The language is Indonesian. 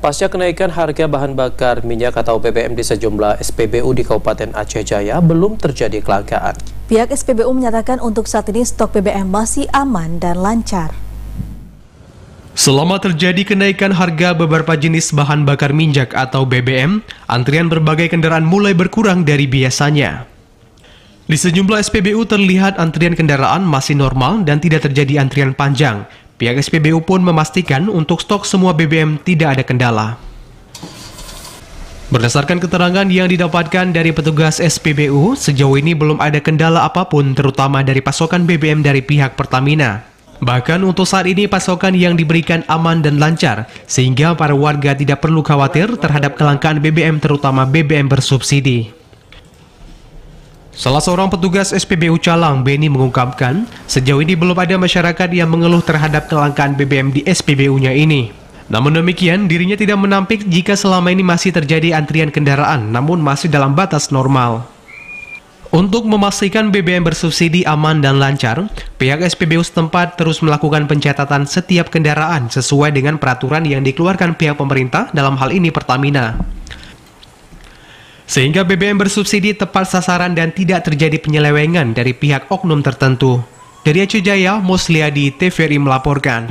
Pasca kenaikan harga bahan bakar minyak atau BBM di sejumlah SPBU di Kabupaten Aceh Jaya belum terjadi kelangkaan. Pihak SPBU menyatakan untuk saat ini stok BBM masih aman dan lancar. Selama terjadi kenaikan harga beberapa jenis bahan bakar minyak atau BBM, antrian berbagai kendaraan mulai berkurang dari biasanya. Di sejumlah SPBU terlihat antrian kendaraan masih normal dan tidak terjadi antrian panjang. Pihak SPBU pun memastikan untuk stok semua BBM tidak ada kendala. Berdasarkan keterangan yang didapatkan dari petugas SPBU, sejauh ini belum ada kendala apapun terutama dari pasokan BBM dari pihak Pertamina. Bahkan untuk saat ini pasokan yang diberikan aman dan lancar, sehingga para warga tidak perlu khawatir terhadap kelangkaan BBM terutama BBM bersubsidi. Salah seorang petugas SPBU Calang, Beni, mengungkapkan, sejauh ini belum ada masyarakat yang mengeluh terhadap kelangkaan BBM di SPBU-nya ini. Namun demikian, dirinya tidak menampik jika selama ini masih terjadi antrian kendaraan, namun masih dalam batas normal. Untuk memastikan BBM bersubsidi aman dan lancar, pihak SPBU setempat terus melakukan pencatatan setiap kendaraan sesuai dengan peraturan yang dikeluarkan pihak pemerintah, dalam hal ini Pertamina. Sehingga BBM bersubsidi tepat sasaran dan tidak terjadi penyelewengan dari pihak oknum tertentu. Dari Aceh Jaya, Musliadi, TVRI melaporkan.